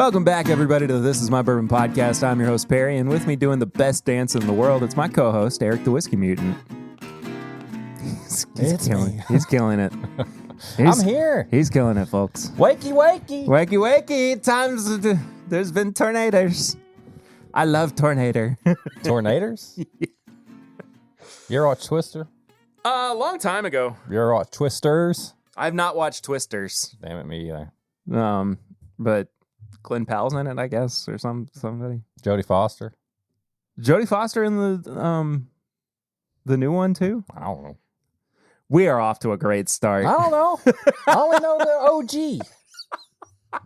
Welcome back, everybody, to This Is My Bourbon Podcast. I'm your host, Perry, and with me doing the best dance in the world, it's my co-host, Eric the Whiskey Mutant. He's killing it. I'm here. He's killing it, folks. Wakey, wakey. Wakey, wakey. There's been tornadoes. I love tornado. Tornadoes? Yeah. You ever watch Twister? A long time ago. You ever watch Twisters? I've not watched Twisters. Damn it, me either. But Glenn Powell's in it, I guess, or somebody. Jodie Foster? Jodie Foster in the new one too? I don't know. We are off to a great start. I don't know. I only know the OG.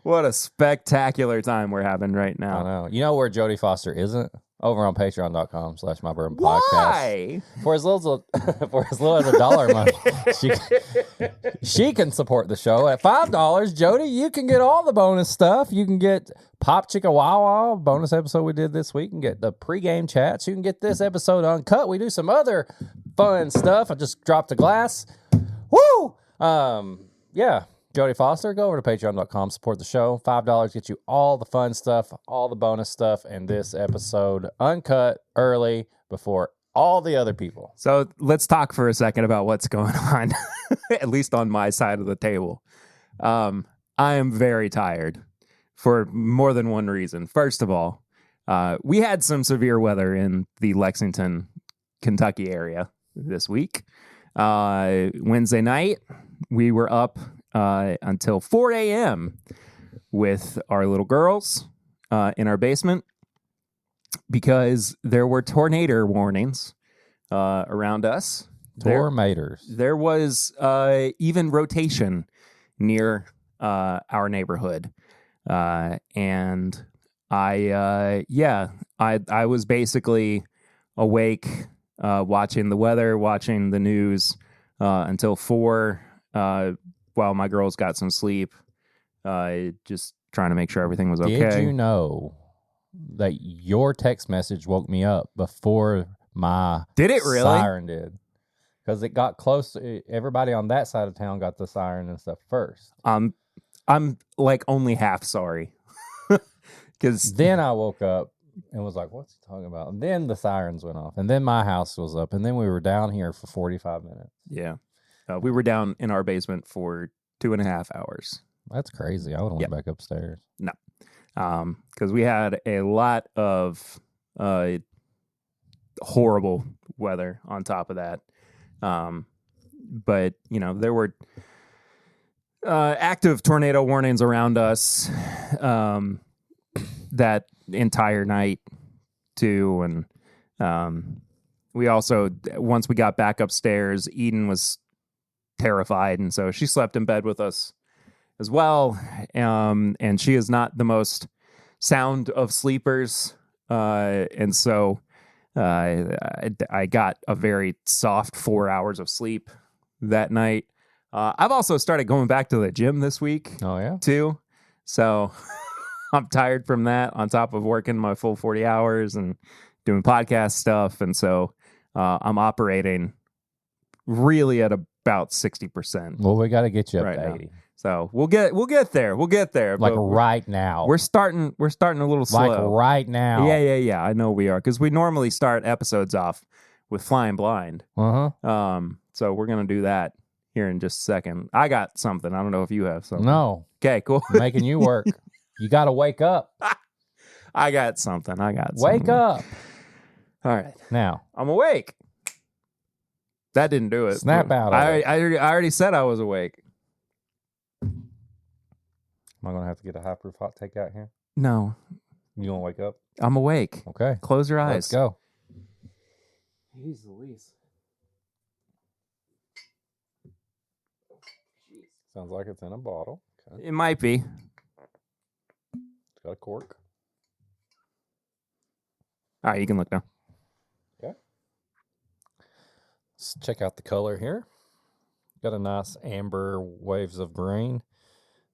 What a spectacular time we're having right now. I know. You know where Jodie Foster isn't? Over on patreon.com/mybourbonpodcast. Why? For as little as $1 a month, she can support the show. At $5, Jody, you can get all the bonus stuff. You can get Pop Chicka Wawa, bonus episode we did this week. You can get the pregame chats. You can get this episode uncut. We do some other fun stuff. I just dropped a glass. Woo! Yeah. Jodie Foster, go over to patreon.com, support the show. $5 gets you all the fun stuff, all the bonus stuff, and this episode uncut early before all the other people. So let's talk for a second about what's going on, at least on my side of the table. I am very tired for more than one reason. First of all, we had some severe weather in the Lexington, Kentucky area this week. Wednesday night, we were up until 4 a.m. with our little girls in our basement because there were tornado warnings around us. Tornadoes. There was even rotation near our neighborhood. And I was basically awake watching the weather, watching the news until 4 while my girls got some sleep, just trying to make sure everything was okay. Did you know that your text message woke me up before my siren did? Because it got close. Everybody on that side of town got the siren and stuff first. I'm like only half sorry. Because then I woke up and was like, what's he talking about? And then the sirens went off. And then my house was up. And then we were down here for 45 minutes. Yeah. We were down in our basement for 2.5 hours. That's crazy. I would have went back upstairs. No. Because we had a lot of horrible weather on top of that. But, there were active tornado warnings around us that entire night, too. And we also, once we got back upstairs, Eden was terrified, and so she slept in bed with us as well, and she is not the most sound of sleepers, and so I got a very soft 4 hours of sleep that night. I've also started going back to the gym this week. Oh yeah, too, so I'm tired from that on top of working my full 40 hours and doing podcast stuff, and so I'm operating really at about 60%. Well, we got to get you up right to now. 80. So we'll get there. We'll get there. Like right now. We're starting a little slow. Like right now. Yeah. I know we are, because we normally start episodes off with Flying Blind. So we're gonna do that here in just a second. I got something. I don't know if you have something. No. Okay, cool. Making you work. You got to wake up. I got something. Wake up. All right. Now. I'm awake. That didn't do it. Snap out of it. I already said I was awake. Am I going to have to get a high-proof hot take out here? No. You want to wake up? I'm awake. Okay. Close your eyes. Let's go. Jeez Louise. Sounds like it's in a bottle. Okay. It might be. It's got a cork. All right, you can look now. Okay. Let's check out the color here. Got a nice amber waves of green.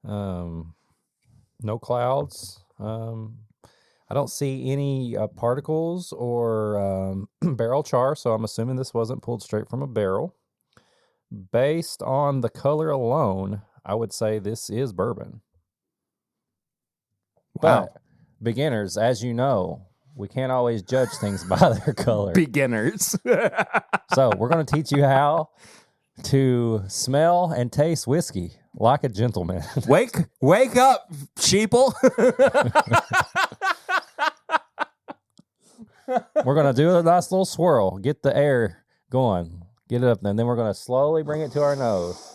No clouds. I don't see any particles or barrel char, so I'm assuming this wasn't pulled straight from a barrel. Based on the color alone, I would say this is bourbon. Wow. But beginners, as you know, we can't always judge things by their color. Beginners. So we're going to teach you how to smell and taste whiskey like a gentleman. Wake up, sheeple. We're going to do a nice little swirl. Get the air going. Get it up there. And then we're going to slowly bring it to our nose.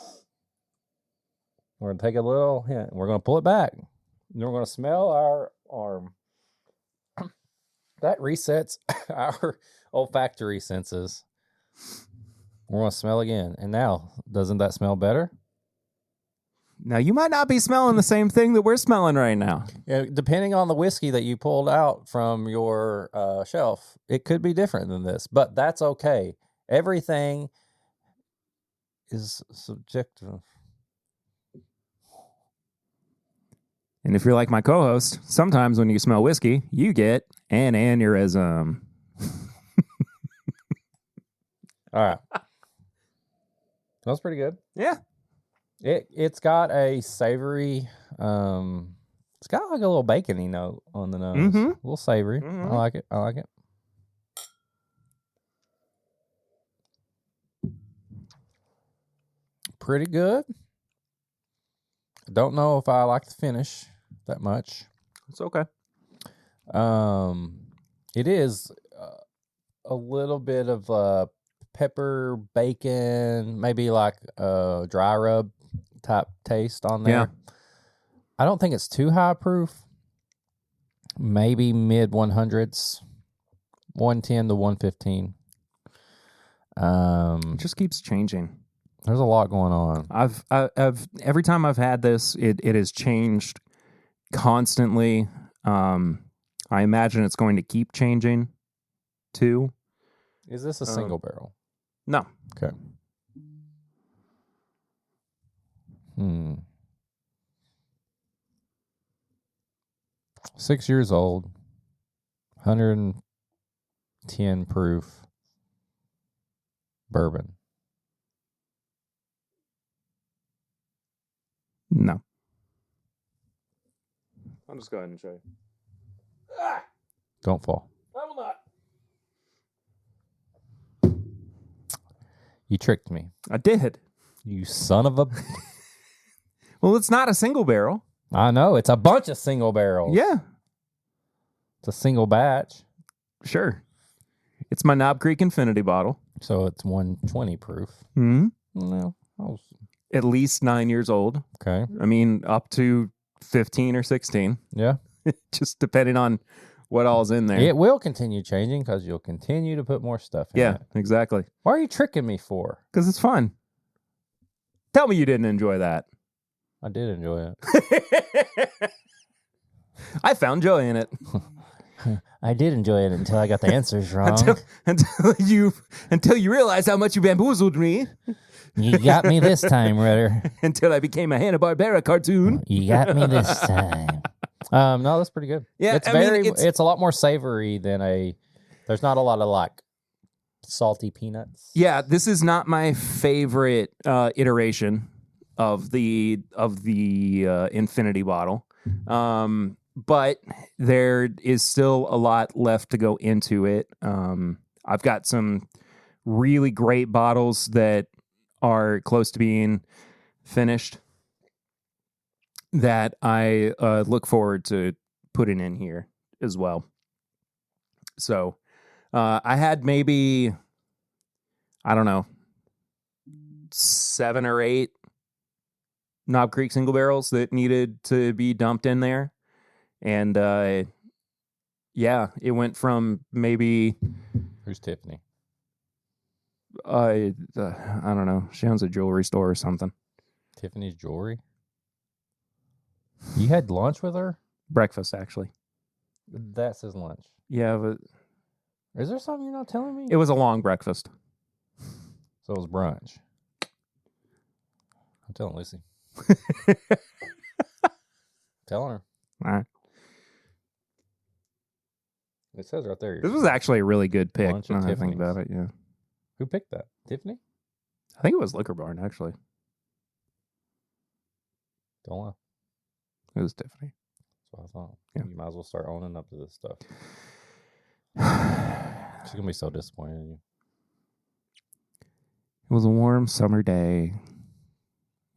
We're going to take a little hint. We're going to pull it back. Then we're going to smell our arm. That resets our olfactory senses. We're going to smell again. And now, doesn't that smell better? Now, you might not be smelling the same thing that we're smelling right now. Yeah, depending on the whiskey that you pulled out from your shelf, it could be different than this. But that's okay. Everything is subjective. And if you're like my co-host, sometimes when you smell whiskey, you get an aneurysm. All right. That's pretty good. Yeah. It's got a savory, it's got like a little bacony note on the nose. Mm-hmm. A little savory. Mm-hmm. I like it. I like it. Pretty good. Don't know if I like the finish that much. It's okay. It is a little bit of pepper, bacon, maybe like a dry rub type taste on there. Yeah. I don't think it's too high proof. Maybe mid 100s, 110 to 115. It just keeps changing. There's a lot going on. I've every time I've had this, it has changed constantly. I imagine it's going to keep changing too. Is this a single barrel? No. Okay. 6 years old, 110 proof bourbon. No. I'll just go ahead and show you. Don't fall. I will not. You tricked me. I did. You son of a... Well, it's not a single barrel. I know. It's a bunch of single barrels. Yeah. It's a single batch. Sure. It's my Knob Creek Infinity bottle. So it's 120 proof. Hmm. No. At least 9 years old. Okay. I mean, up to 15 or 16. Yeah. Just depending on what all's in there. It will continue changing because you'll continue to put more stuff in Yeah, it. exactly. Why are you tricking me for? Because it's fun. Tell me you didn't enjoy that. I did enjoy it. I found joy in it. I did enjoy it until I got the answers wrong. until you realized how much you bamboozled me. You got me this time, Rudder. Until I became a Hanna-Barbera cartoon. You got me this time. No, that's pretty good. Yeah, it's it's a lot more savory than there's not a lot of like salty peanuts. Yeah, this is not my favorite iteration of the Infinity bottle. But there is still a lot left to go into it. I've got some really great bottles that are close to being finished that I look forward to putting in here as well. So I had maybe, I don't know, 7 or 8 Knob Creek single barrels that needed to be dumped in there. And yeah, it went from maybe... Who's Tiffany? I don't know. She owns a jewelry store or something. Tiffany's Jewelry? You had lunch with her? Breakfast, actually. That says lunch. Yeah, but... Is there something you're not telling me? It was a long breakfast. So it was brunch. I'm telling Lucy. Telling her. All right. It says right there. This was actually a really good pick. Lunch Now at that I think Tiffany's. about it, yeah. Who picked that? Tiffany? I think it was Liquor Barn, actually. Don't lie. It was Tiffany. what I thought. Yeah. You might as well start owning up to this stuff. She's gonna be so disappointed in you. It was a warm summer day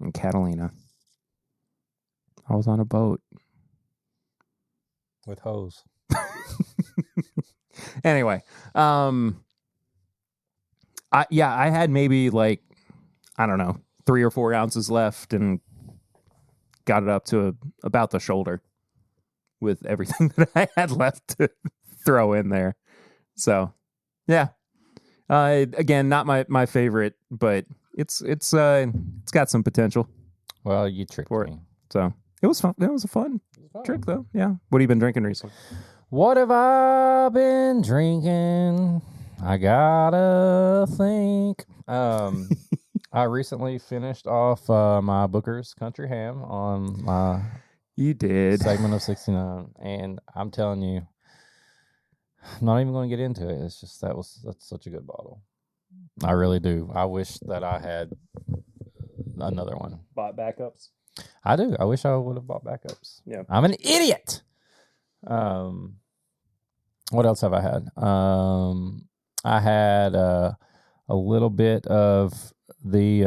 in Catalina. I was on a boat. With hose. Anyway, I had maybe like, I don't know, 3 or 4 ounces left and got it up to about the shoulder with everything that I had left to throw in there. So, yeah. Again, not my favorite, but it's got some potential. Well, you tricked me. So it was fun. It was a fun trick, though. Yeah. What have you been drinking recently? What have I been drinking? I gotta think. I recently finished off my Booker's Country Ham on my segment of 69, and I'm telling you, I'm not even going to get into it. It's just that's such a good bottle. I really do. I wish that I had another one. Bought backups? I do. I wish I would have bought backups. Yeah. I'm an idiot. What else have I had? I had a little bit of the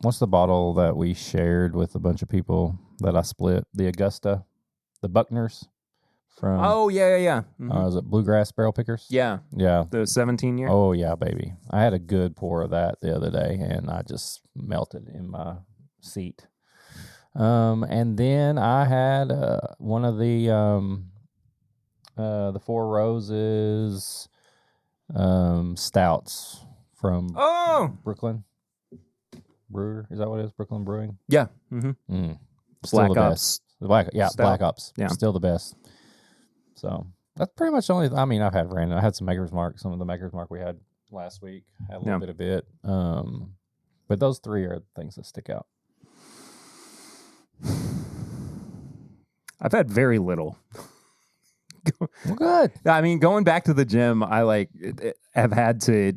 what's the bottle that we shared with a bunch of people that I split? The Augusta, the Buckners from. Oh yeah. Mm-hmm. Is it Bluegrass Barrel Pickers? Yeah. The 17 year. Oh yeah, baby! I had a good pour of that the other day, and I just melted in my seat. And then I had one of the Four Roses stouts from Brooklyn Brewer. Is that what it is? Brooklyn Brewing? Yeah. Mm-hmm. Still Black the Ops. best. Black Ops. Yeah. Still the best. So that's pretty much the only. I mean, I've had random. I had some Maker's Mark. Some of the Maker's Mark we had last week. Had a little bit of it. But those 3 are things that stick out. I've had very little. Well, good. I mean, going back to the gym, I have had to,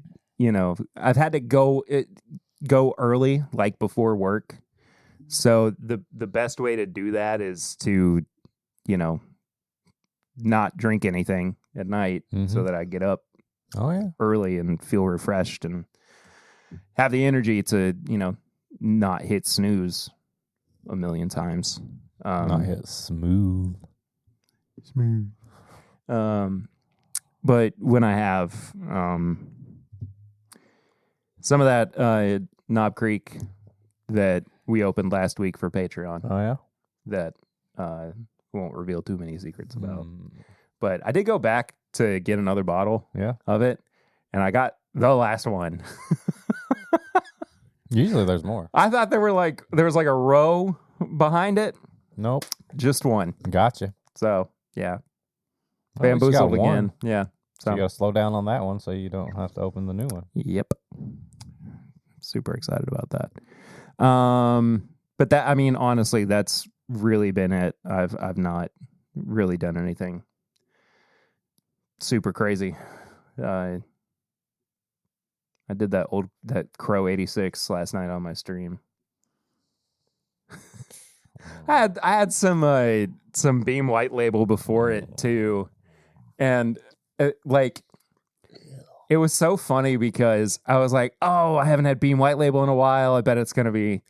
I've had to go early, like before work. So the best way to do that is to, not drink anything at night so that I get up early and feel refreshed and have the energy to, not hit snooze a million times. Not hit smooth. But when I have some of that Knob Creek that we opened last week for Patreon. Oh yeah, that won't reveal too many secrets about. But I did go back to get another bottle of it, and I got the last one. Usually there's more. I thought there was like a row behind it. Nope. Just one. Gotcha. So, yeah. Well, Bamboozled again. Yeah. So you got to slow down on that one so you don't have to open the new one. Yep. Super excited about that. But that, I mean, honestly, that's really been it. I've not really done anything super crazy. I did that Crow 86 last night on my stream. I had some Beam White Label before it too, and it was so funny because I was like, oh, I haven't had Beam White Label in a while. I bet it's gonna be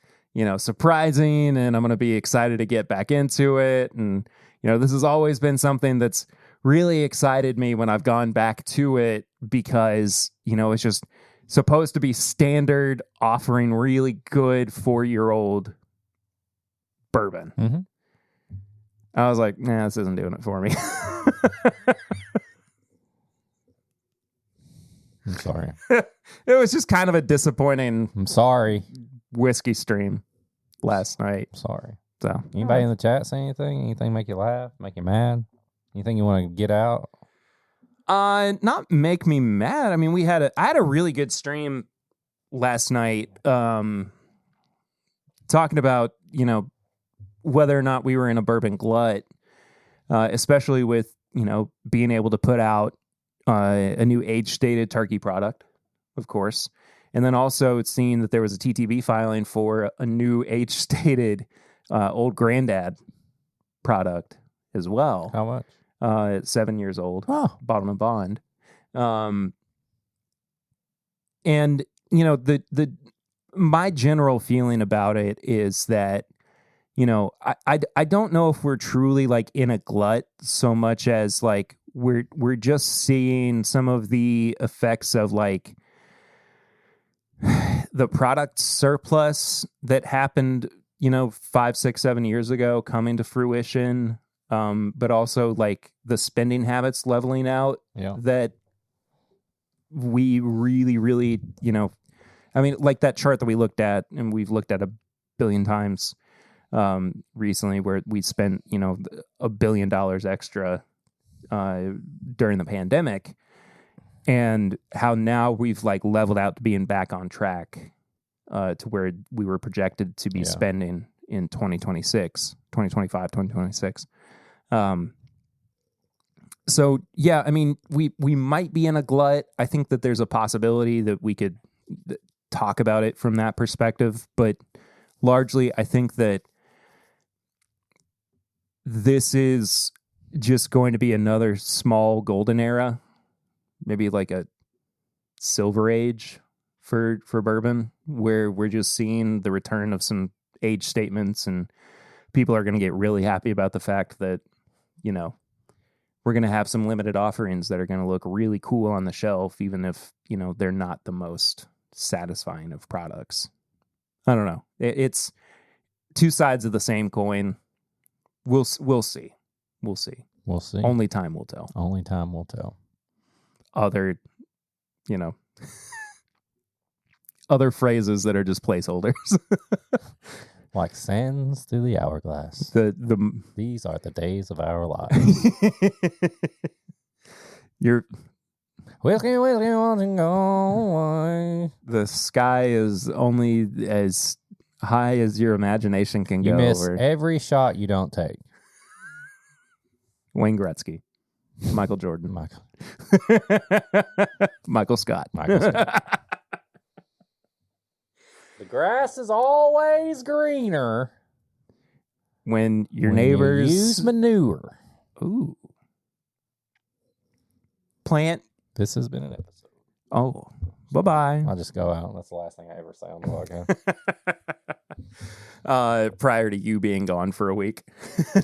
surprising, and I'm gonna be excited to get back into it. And this has always been something that's really excited me when I've gone back to it because it's just supposed to be standard, offering really good 4-year-old bourbon. Mm-hmm. I was like, nah, this isn't doing it for me. I'm sorry. It was just kind of a disappointing I'm sorry. whiskey stream last night. Sorry. So Anybody in the chat say anything? Anything make you laugh? Make you mad? Anything you want to get out? Not make me mad. I mean, I had a really good stream last night, talking about, whether or not we were in a bourbon glut, especially with, being able to put out a new age-stated turkey product, of course. And then also seeing that there was a TTB filing for a new age-stated Old Grandad product as well. How much? It's 7 years old. Oh, Bought on a bond. And you know, my general feeling about it is that, you know, I don't know if we're truly like in a glut so much as like we're just seeing some of the effects of like the product surplus that happened, you know, 5, 6, 7 years ago coming to fruition. But also like the spending habits leveling out that we really, really, you know, I mean, like that chart that we looked at and we've looked at a billion times recently where we spent, you know, $1 billion extra during the pandemic, and how now we've like leveled out to being back on track to where we were projected to be spending in 2026, 2025, 2026. So yeah, I mean, we might be in a glut. I think that there's a possibility that we could talk about it from that perspective, but largely I think that this is just going to be another small golden era, maybe like a silver age for bourbon, where we're just seeing the return of some age statements, and people are going to get really happy about the fact that, you know, we're going to have some limited offerings that are going to look really cool on the shelf, even if, you know, they're not the most satisfying of products. I don't know. It's two sides of the same coin. We'll see. We'll see. Only time will tell. Only time will tell. Other, you know, other phrases that are just placeholders. Like sands through the hourglass. These are the days of our lives. Whiskey, won't you go away. The sky is only as high as your imagination can You go. miss every shot you don't take. Wayne Gretzky. Michael Jordan. Michael Scott. The grass is always greener when your neighbors use manure. Ooh. Plant. This has been an episode. Oh, bye-bye. I'll just go out. That's the last thing I ever say on the podcast. Prior to you being gone for a week.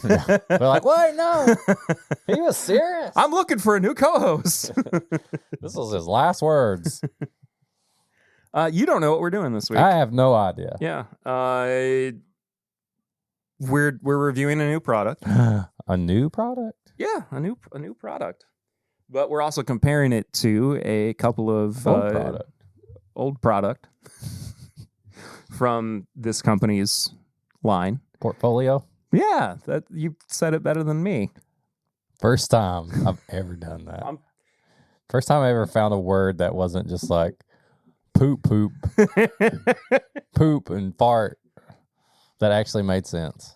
They're like, wait, no. He was serious. I'm looking for a new co-host. This was his last words. You don't know what we're doing this week. I have no idea. Yeah. We're reviewing a new product. A new product? Yeah, a new product. But we're also comparing it to a couple of old product from this company's line. Portfolio? Yeah, that you said it better than me. First time I've ever done that. First time I ever found a word that wasn't just like poop, poop, and fart that actually made sense.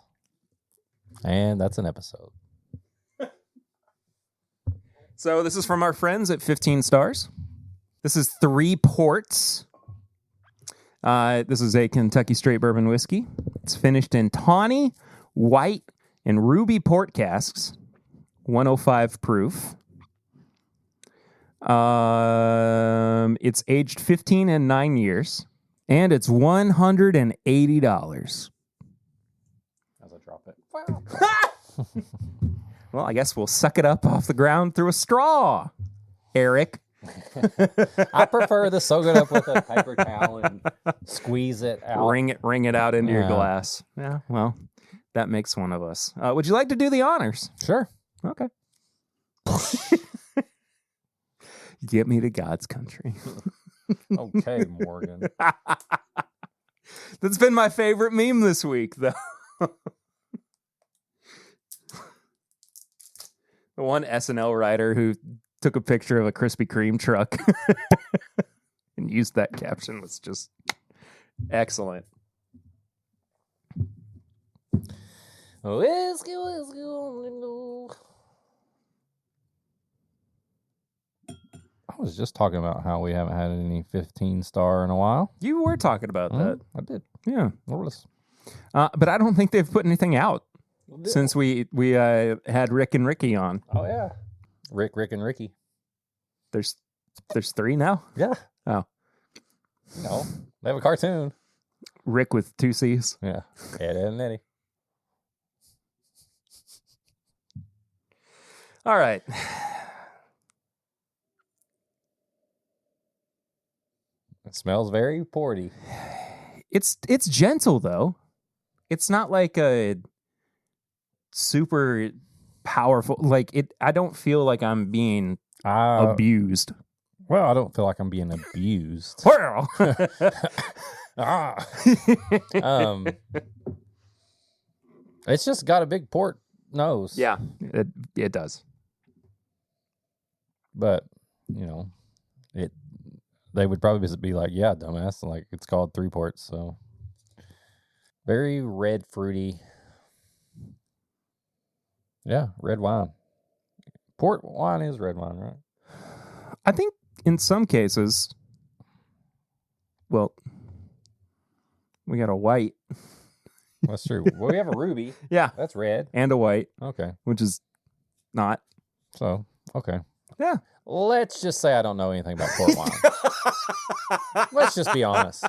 And that's an episode. So this is from our friends at 15 Stars. This is 3 ports. This is a Kentucky straight bourbon whiskey. It's finished in tawny, white, and ruby port casks. 105 proof. It's aged 15 and 9 years. And it's $180. As I drop it. Well, I guess we'll suck it up off the ground through a straw, Eric. I prefer the soak it up with a paper towel and squeeze it out. Wring it out into your glass. Yeah, well, that makes one of us. Would you like to do the honors? Sure. Okay. Get me to God's country. Okay, Morgan. That's been my favorite meme this week, though. The one SNL writer who took a picture of a Krispy Kreme truck and used that caption was just excellent. Whiskey. I was just talking about how we haven't had any 15-star in a while. You were talking about that. I did. Yeah. What was? But I don't think they've put anything out since we had Rick and Ricky on. Oh yeah, Rick, and Ricky. There's 3 now. Yeah. Oh, No, they have a cartoon. Rick with 2 C's. Yeah, Ed and Eddie. All right. It smells very porty. It's gentle though. It's not like a super powerful. Like it. I don't feel like I'm being abused. Well, I don't feel like I'm being abused. Well. It's just got a big port nose. Yeah, it does. But they would probably be like, yeah, dumbass. Like it's called 3 ports, so very red fruity. Yeah, red wine. Port wine is red wine, right? I think in some cases, well, we got a white. That's true. Well, we have a ruby. Yeah. That's red. And a white. Okay. Which is not. So, okay. Yeah. Let's just say I don't know anything about port wine. Let's just be honest.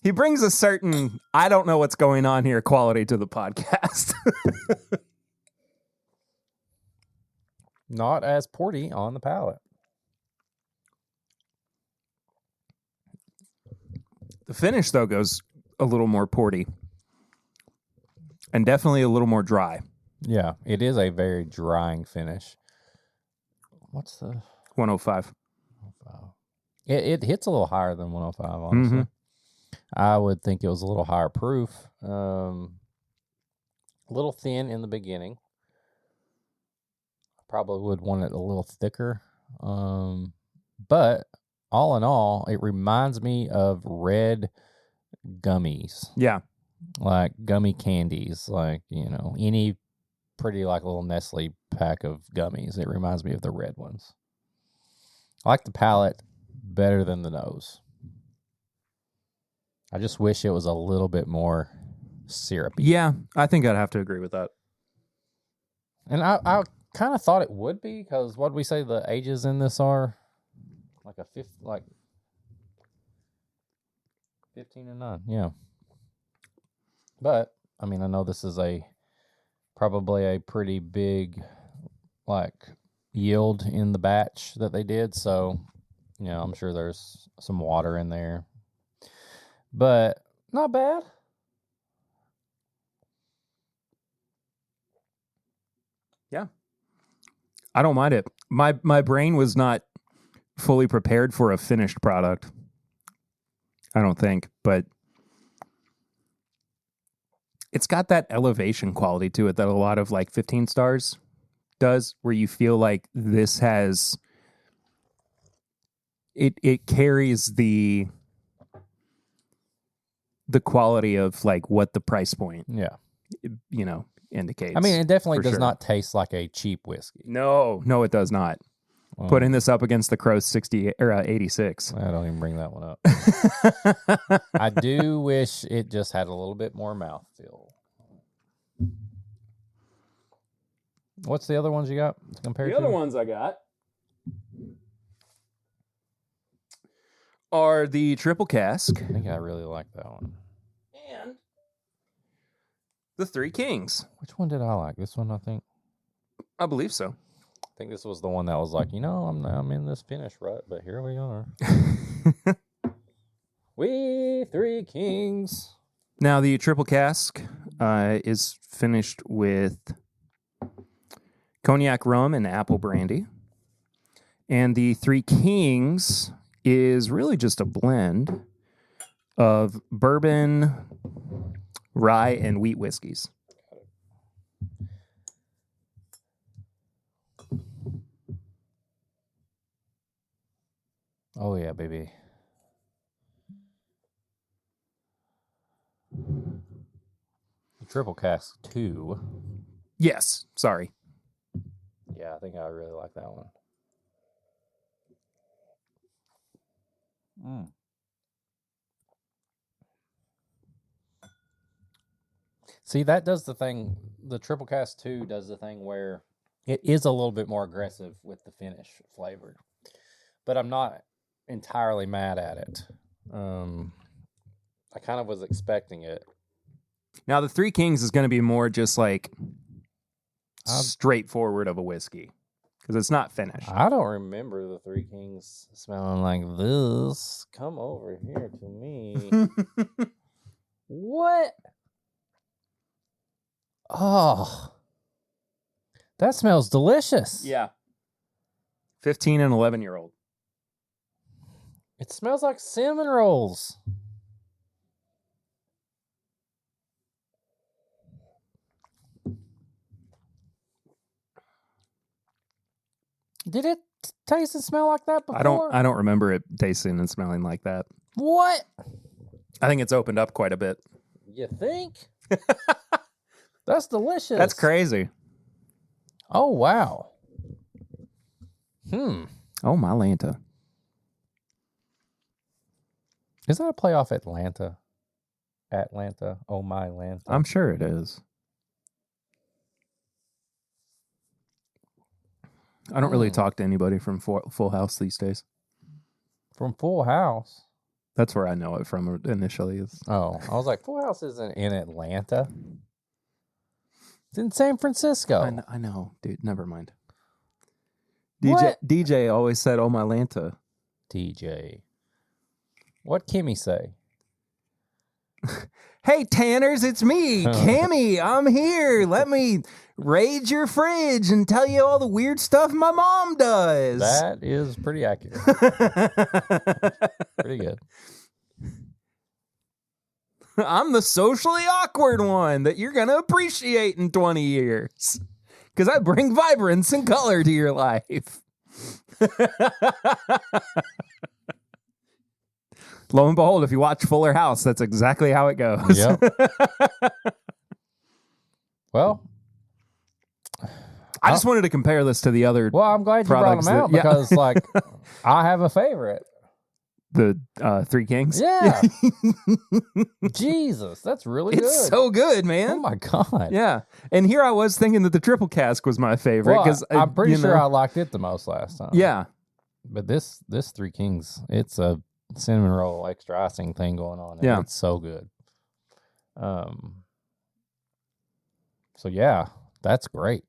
He brings a certain, I don't know what's going on here quality to the podcast. Not as porty on the palate. The finish, though, goes a little more porty. And definitely a little more dry. Yeah, it is a very drying finish. What's the 105? It hits a little higher than 105, honestly. Mm-hmm. I would think it was a little higher proof. A little thin in the beginning. Probably would want it a little thicker. But all in all, it reminds me of red gummies. Yeah. Like gummy candies. Like, any pretty like little Nestle pack of gummies. It reminds me of the red ones. I like the palate better than the nose. I just wish it was a little bit more syrupy. Yeah, I think I'd have to agree with that. And I kind of thought it would be, because what did we say the ages in this are? Like 15 and 9, yeah. But, I mean, I know this is probably a pretty big, yield in the batch that they did, so, I'm sure there's some water in there. But, not bad. Yeah. I don't mind it. My brain was not fully prepared for a finished product. I don't think, but it's got that elevation quality to it that a lot of 15 stars does, where you feel like this has it carries the quality of what the price point indicates. I mean, it definitely does not taste like a cheap whiskey. No, it does not. Putting this up against the Crow's 60 or 86. I don't even bring that one up. I do wish it just had a little bit more mouthfeel. What's the other ones you got compared to? The other ones I got are the triple cask. I think I really like that one. And the Three Kings. Which one did I like? This one, I think. I believe so. I think this was the one that was like, I'm in this finish rut, but here we are. We Three Kings. Now, the triple cask is finished with cognac rum and apple brandy. And the Three Kings is really just a blend of bourbon, rye, and wheat whiskeys. Oh, yeah, baby. The triple cask 2. Yes, sorry. Yeah, I think I really like that one. See, that does the thing. The Triple Cast 2 does the thing where it is a little bit more aggressive with the finish flavor. But I'm not entirely mad at it. I kind of was expecting it. Now, the Three Kings is going to be more just like straightforward of a whiskey because it's not finished. I don't remember the Three Kings smelling like this. Come over here to me. What? Oh, that smells delicious. Yeah. 15 and 11-year-old. It smells like cinnamon rolls. Did it taste and smell like that before? I don't remember it tasting and smelling like that. What? I think it's opened up quite a bit. You think? That's delicious. That's crazy. Oh, wow. Oh, my Lanta. Is that a play off Atlanta? Atlanta. Oh, my Lanta. I'm sure it is. I don't really talk to anybody from Full House these days. From Full House? That's where I know it from initially. Oh, I was like, Full House isn't in Atlanta. It's in San Francisco. I know, dude. Never mind. What? DJ always said, "Oh, my Lanta." DJ. What Kimmy say? Hey, Tanners, it's me, Kimmy. I'm here. Let me raid your fridge and tell you all the weird stuff my mom does. That is pretty accurate. Pretty good. I'm the socially awkward one that you're going to appreciate in 20 years. Because I bring vibrance and color to your life. Lo and behold, if you watch Fuller House, that's exactly how it goes. Yep. Well, I just wanted to compare this to the other. Well, I'm glad you brought them out because, like, I have a favorite. The Three Kings? Yeah. Jesus, that's really good. It's so good, man. Oh, my God. Yeah. And here I was thinking that the Triple Cask was my favorite. Well, I'm pretty sure I liked it the most last time. Yeah. But this Three Kings, it's a cinnamon roll extra icing thing going on. Yeah. It's so good. So, yeah, that's great.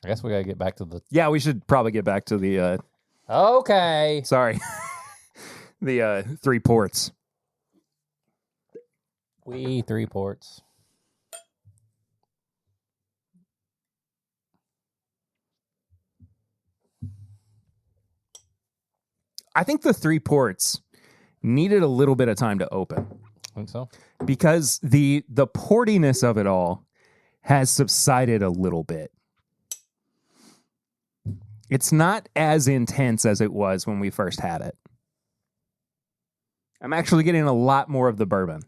I guess we got to get back to the... Yeah, we should probably get back to the... Okay. Sorry. The three ports. Three ports. I think the three ports needed a little bit of time to open. Think so? Because the portiness of it all has subsided a little bit. It's not as intense as it was when we first had it. I'm actually getting a lot more of the bourbon.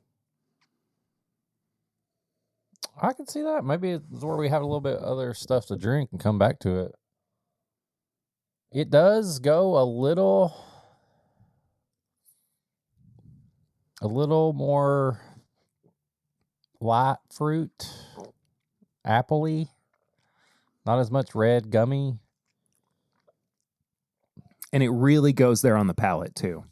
I can see that. Maybe it's where we have a little bit other stuff to drink and come back to it. It does go a little more light fruit, apple-y, not as much red gummy. And it really goes there on the palate, too.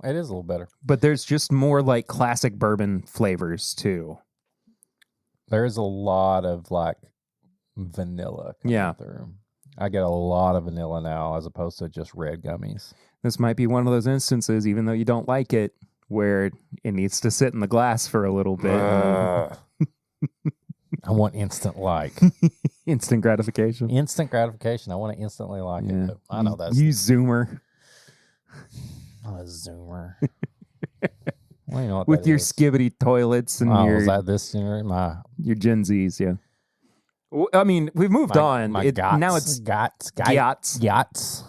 It is a little better. But there's just more like classic bourbon flavors, too. There's a lot of like vanilla coming through. I get a lot of vanilla now as opposed to just red gummies. This might be one of those instances, even though you don't like it, where it needs to sit in the glass for a little bit. I want instant like. Instant gratification. Instant gratification. I want to instantly like it. But I know that's... You zoomer. I'm a zoomer. Well, you know what with your is. skibbity toilets and your... Was that this year? Your Gen Zs, yeah. Well, I mean, we've moved on. My gots, now it's yachts.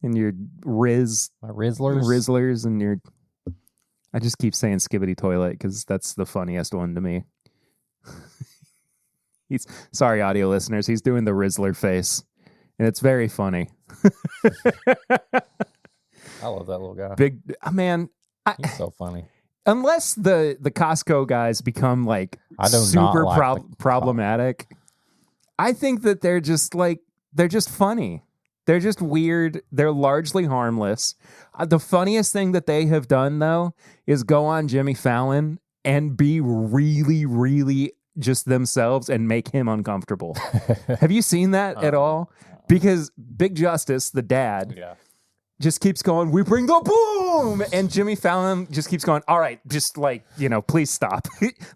And your Riz... My Rizzlers. Rizzlers and your... I just keep saying skibbity toilet because that's the funniest one to me. Sorry, audio listeners. He's doing the Rizzler face. And it's very funny. I love that little guy. Man, He's so funny. Unless the Costco guys become like super problematic, I think that they're just funny. They're just weird. They're largely harmless. The funniest thing that they have done, though, is go on Jimmy Fallon and be really, really just themselves and make him uncomfortable. Have you seen that at all? Because Big Justice, the dad, just keeps going, we bring the boom! And Jimmy Fallon just keeps going, all right, just please stop.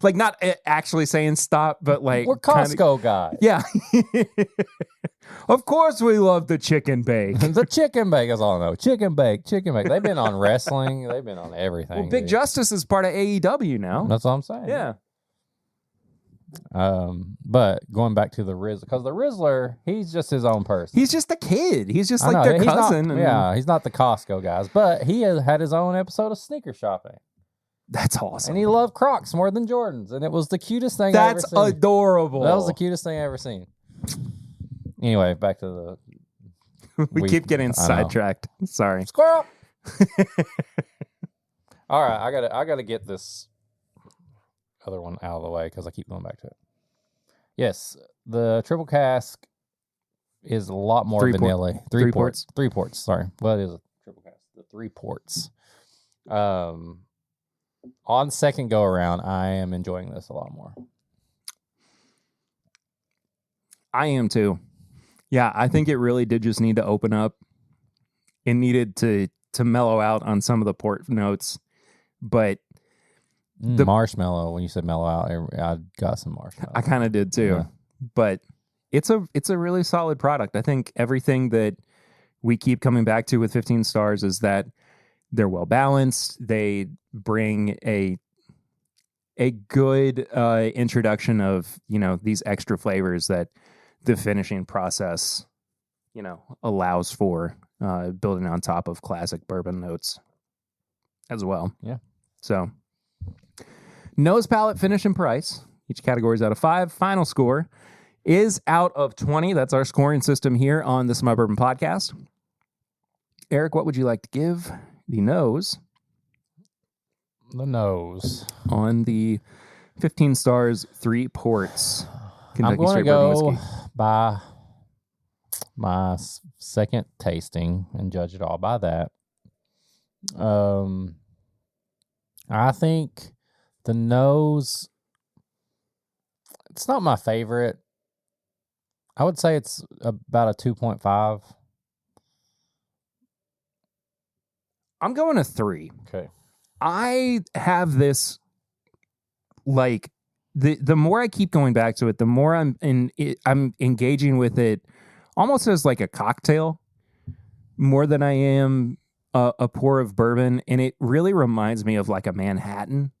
Like, not actually saying stop, but like... We're Costco guys. Yeah. Of course we love the chicken bake. The chicken bake is all I know. Chicken bake. They've been on wrestling. They've been on everything. Well, Big Justice is part of AEW now. That's what I'm saying. Yeah. But going back to the Rizzler, because the Rizzler, he's just his own person. He's just a kid. He's just like their cousin. He's not the Costco guys, but he has had his own episode of sneaker shopping. That's awesome. And he loved Crocs more than Jordans, and it was the cutest thing I've ever seen. That's adorable. That was the cutest thing I ever seen. Anyway, back to the... we keep getting sidetracked. Sorry. Squirrel! All right, I gotta get this other one out of the way because I keep going back to it. Yes, the triple cask is a lot more vanilla. Three ports. Sorry, what is a triple cask? The 3 ports. On second go around, I am enjoying this a lot more. I am too. Yeah, I think it really did just need to open up. It needed to mellow out on some of the port notes, but the marshmallow. When you said mellow out, I got some marshmallow. I kind of did too, but it's a really solid product. I think everything that we keep coming back to with 15 stars is that they're well balanced. They bring a good introduction of these extra flavors that the finishing process allows for, building on top of classic bourbon notes as well. Yeah. So nose, palate, finish, and price. Each category is out of 5. Final score is out of 20. That's our scoring system here on the My Bourbon Podcast. Eric, what would you like to give the nose? The nose. On the 15 stars, 3 ports. I'm going to go by my second tasting and judge it all by that. I think the nose, it's not my favorite. I would say it's about a 2.5. I'm going a 3. Okay. I have this, like, the more I keep going back to it, the more I'm engaging with it almost as like a cocktail more than I am a pour of bourbon. And it really reminds me of like a Manhattan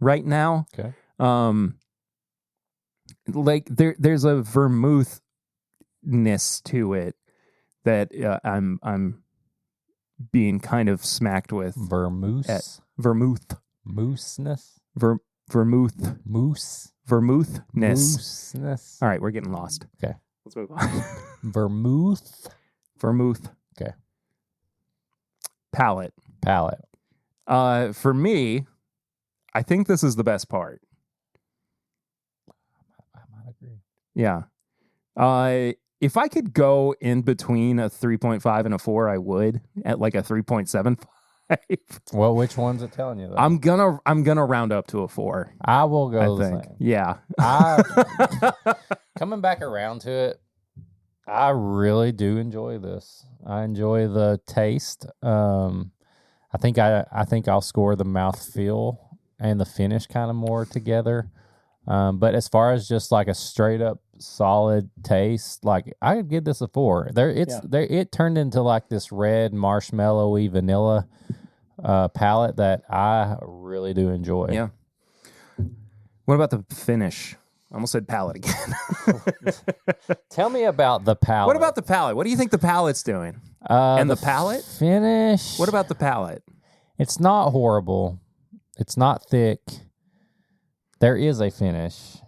right now. Okay. Like there's a vermouthness to it that I'm being kind of smacked with. Vermouth. Mooseness. Vermouthness. Mooseness. All right, we're getting lost. Okay. Let's move on. Vermouth. Okay. Palate. For me, I think this is the best part. I might agree. Yeah. If I could go in between a 3.5 and a 4, I would at like a 3.75. Well, which one's it telling you though? I'm gonna round up to a 4. I will go the same. Yeah. Coming back around to it, I really do enjoy this. I enjoy the taste. I think I'll score the mouthfeel and the finish kind of more together. But as far as just like a straight up solid taste, like I could give this a 4. It turned into like this red marshmallowy vanilla palate that I really do enjoy. Yeah. What about the finish? I almost said palate again. Tell me about the palate. What about the palate? What do you think the palate's doing? And the palate? Finish. What about the palate? It's not horrible. It's not thick. There is a finish.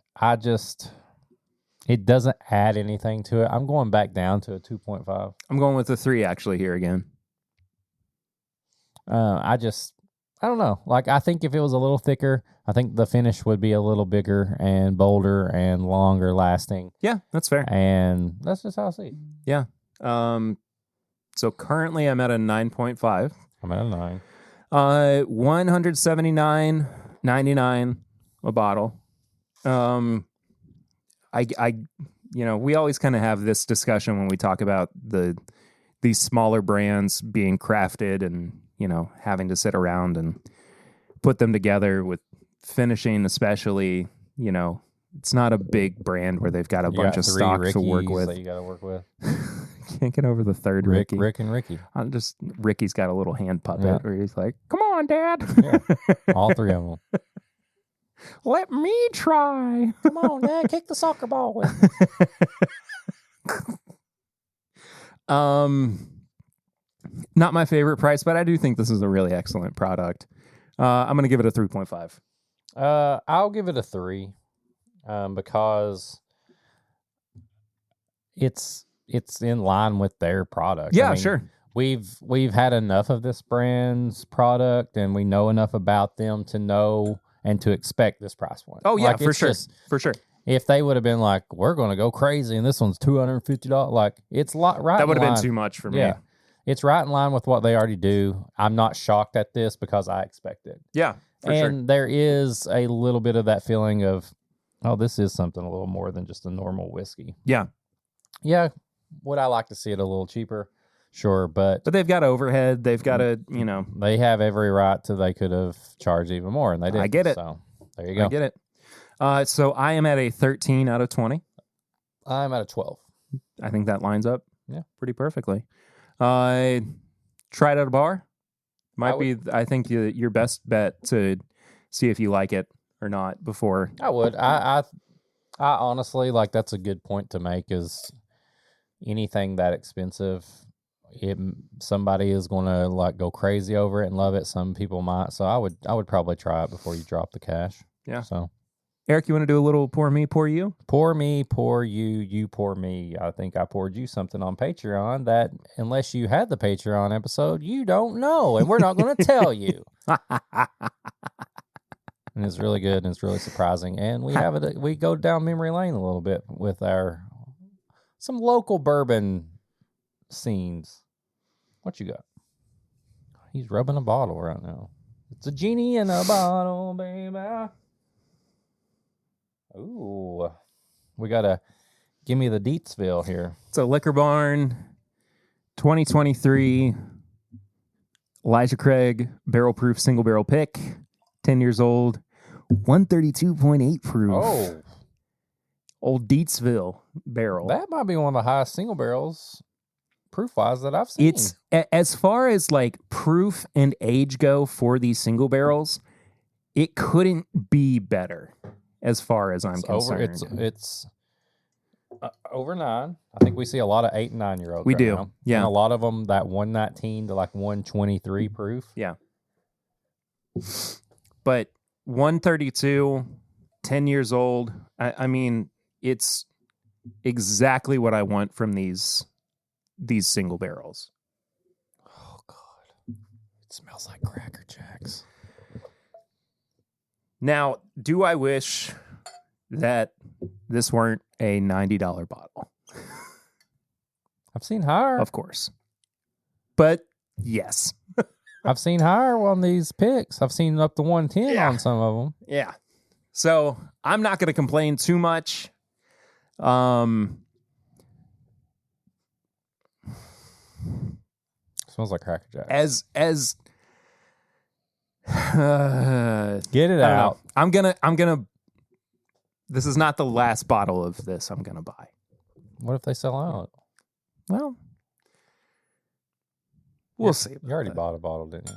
It doesn't add anything to it. I'm going back down to a 2.5. I'm going with a 3 actually here again. I don't know. Like, I think if it was a little thicker, I think the finish would be a little bigger and bolder and longer lasting. Yeah, that's fair. And that's just how I see it. Yeah. So currently I'm at a 9.5. I'm at a 9. $179.99 a bottle. We always kind of have this discussion when we talk about these smaller brands being crafted and, having to sit around and put them together with finishing, especially, it's not a big brand where they've got a bunch of stock to work with. That you got to work with. Can't get over the third Ricky. Rick and Ricky. Ricky's got a little hand puppet where he's like, "Come on, Dad." Yeah. All 3 of them. Let me try. Come on, Dad, kick the soccer ball with me. Not my favorite price, but I do think this is a really excellent product. I'm going to give it a 3.5. I'll give it a 3, because it's in line with their product. Yeah, sure. We've had enough of this brand's product, and we know enough about them to know and to expect this price point. Oh yeah, for sure. For sure. If they would have been like, we're going to go crazy and this one's $250, like, it's right. That would have been too much for me. Yeah. It's right in line with what they already do. I'm not shocked at this because I expect it. Yeah, for and sure. There is a little bit of that feeling of, oh, this is something a little more than just a normal whiskey. Yeah. Yeah. Would I like to see it a little cheaper? Sure, but they've got overhead. They've got a, They have every right to, they could have charged even more, and they didn't. I get it. So, there you go. I get it. So I am at a 13 out of 20. I'm at a 12. I think that lines up pretty perfectly. Try it at a bar. I think your best bet to see if you like it or not before. I would. I honestly, like, that's a good point to make, is anything that expensive, somebody is going to, like, go crazy over it and love it. Some people might. So I would probably try it before you drop the cash. Yeah. So, Eric, you want to do a little pour me, pour you? Pour me, pour you, you pour me. I think I poured you something on Patreon that, unless you had the Patreon episode, you don't know, and we're not going to tell you. And it's really good, and it's really surprising. And we go down memory lane a little bit with some local bourbon scenes. What you got? He's rubbing a bottle right now. It's a genie in a bottle, baby. Ooh, we got to give me the Deetsville here. It's a Liquor Barn 2023 Elijah Craig barrel proof single barrel pick, 10 years old, 132.8 proof. Oh, old Deetsville barrel. That might be one of the highest single barrels proof wise that I've seen. It's, as far as like proof and age go for these single barrels, it couldn't be better. As far as I'm concerned, it's over 9. I think we see a lot of 8 and 9 year olds. We right do, now. yeah. And a lot of them that 119 to like 123 proof. Yeah. But 132, 10 years old. I mean, it's exactly what I want from these single barrels. Oh God, it smells like Cracker Jacks. Now, do I wish that this weren't a $90 bottle? I've seen higher. Of course. But yes. I've seen higher on these picks. I've seen up to 110 on some of them. Yeah. So I'm not going to complain too much. Smells like Cracker Jacks. Get it out. I'm gonna this is not the last bottle of this I'm gonna buy. What if they sell out? Well, we'll see. You already bought a bottle, didn't you?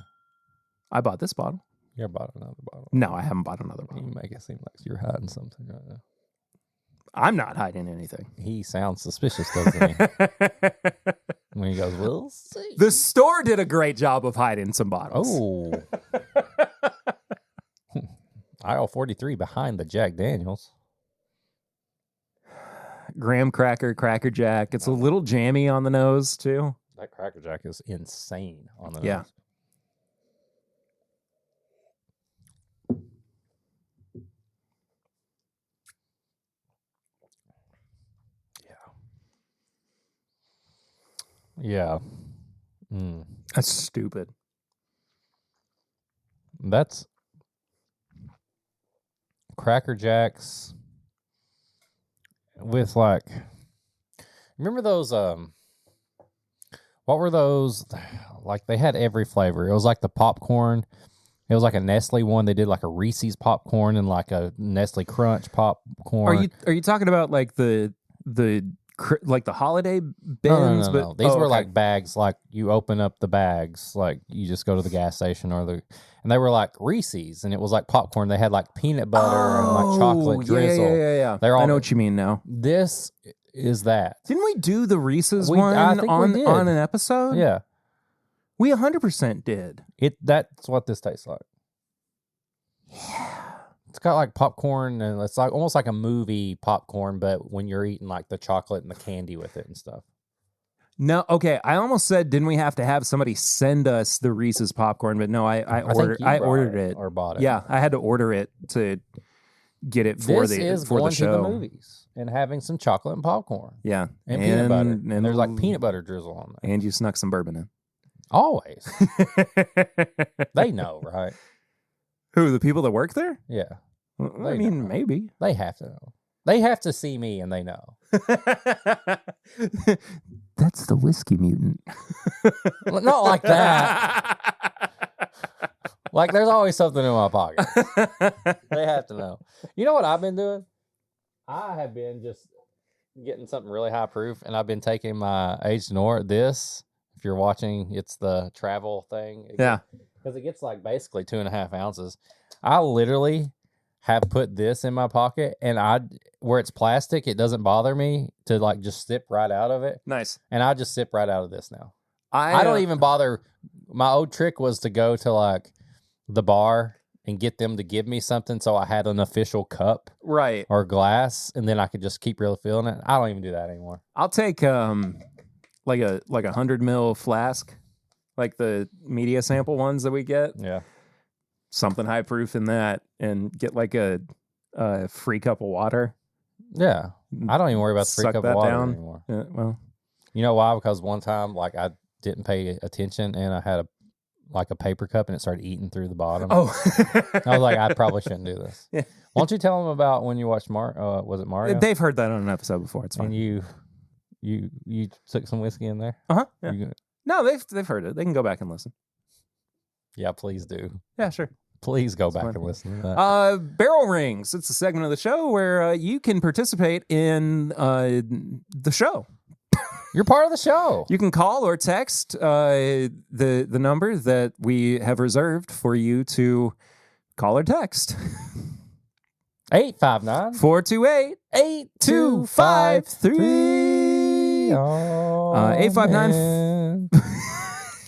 I bought this bottle. You bought another bottle. No, I haven't bought another You bottle. make it seem like you're hiding something right now. I'm not hiding anything. He sounds suspicious, doesn't he? When he goes, we'll see. The store did a great job of hiding some bottles. Oh. Aisle 43 behind the Jack Daniels. Graham cracker, Cracker Jack. It's a little jammy on the nose, too. That Cracker Jack is insane on the Yeah. nose. Yeah. That's stupid. That's Cracker Jacks with like, remember those, what were those? Like they had every flavor. It was like the popcorn. It was like a Nestle one. They did like a Reese's popcorn and like a Nestle Crunch popcorn. Are you talking about like the holiday bins? No. These were like bags. Like you open up the bags. Like you just go to the gas station and they were like Reese's, and it was like popcorn. They had like peanut butter and like chocolate drizzle. Yeah. I know what you mean now. This is that. Didn't we do the Reese's one on an episode? Yeah. We 100% did. That's what this tastes like. Yeah. It's got like popcorn, and it's like almost like a movie popcorn, but when you're eating like the chocolate and the candy with it and stuff. No, okay. I almost said, didn't we have to have somebody send us the Reese's popcorn? But no, I ordered it or bought it. Yeah, I had to order it to get it for the show. To the movies and having some chocolate and popcorn. Yeah, and peanut butter, and there's like peanut butter drizzle on there. And you snuck some bourbon in. Always. They know, right? Who, the people that work there? Yeah. Well, I mean, maybe. They have to know. They have to see me and they know. That's the whiskey mutant. Not like that. Like there's always something in my pocket. They have to know. You know what I've been doing? I have been just getting something really high proof, and I've been taking my aged Nor. This, if you're watching, it's the travel thing. Yeah. Because it gets like basically 2.5 ounces. I literally have put this in my pocket, and where it's plastic, it doesn't bother me to like just sip right out of it. Nice. And I just sip right out of this now. I don't even bother. My old trick was to go to like the bar and get them to give me something so I had an official cup, right, or glass, and then I could just keep really filling it. I don't even do that anymore. I'll take like a 100 ml flask, like the media sample ones that we get. Yeah. Something high proof in that, and get like a free cup of water. Yeah. I don't even worry about the free cup of water anymore. Yeah, well, you know why? Because one time, like, I didn't pay attention, and I had a paper cup, and it started eating through the bottom. Oh. I was like, I probably shouldn't do this. Yeah. Why don't you tell them about when you watched was it Mario? They've heard that on an episode before. It's fine. And you took some whiskey in there? Uh-huh. Yeah. No, they've heard it. They can go back and listen. Yeah, please do. Yeah, sure. Please go back and listen to that. Barrel Rings. It's a segment of the show where you can participate in the show. You're part of the show. You can call or text the number that we have reserved for you to call or text. 859-428-8253. 859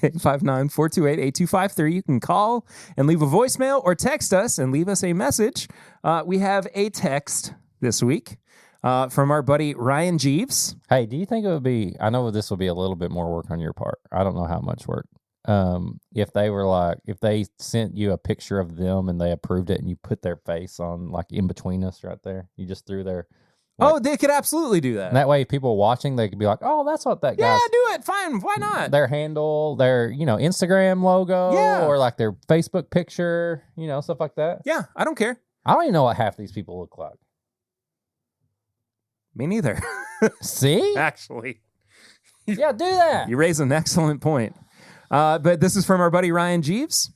859-428-8253. You can call and leave a voicemail or text us and leave us a message. We have a text this week from our buddy Ryan Jeeves. Hey, do you think it would be, I know this will be a little bit more work on your part. I don't know how much work. If they sent you a picture of them and they approved it and you put their face on like in between us right there, you just threw their... Like, they could absolutely do that. And that way, people watching, they could be like, "Oh, that's what that guy." Yeah, do it. Fine. Why not? Their handle, their Instagram logo, or like their Facebook picture, stuff like that. Yeah, I don't care. I don't even know what half these people look like. Me neither. See, actually, yeah, do that. You raise an excellent point. But this is from our buddy Ryan Jeeves.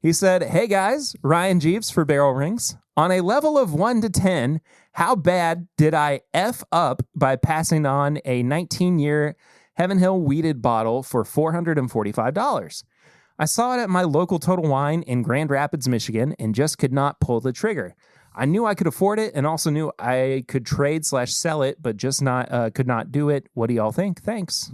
He said, "Hey guys, Ryan Jeeves for Barrel Rings. On a level of 1 to 10, how bad did I F up by passing on a 19-year Heaven Hill weeded bottle for $445? I saw it at my local Total Wine in Grand Rapids, Michigan, and just could not pull the trigger. I knew I could afford it and also knew I could trade/sell it, but just could not do it. What do y'all think? Thanks."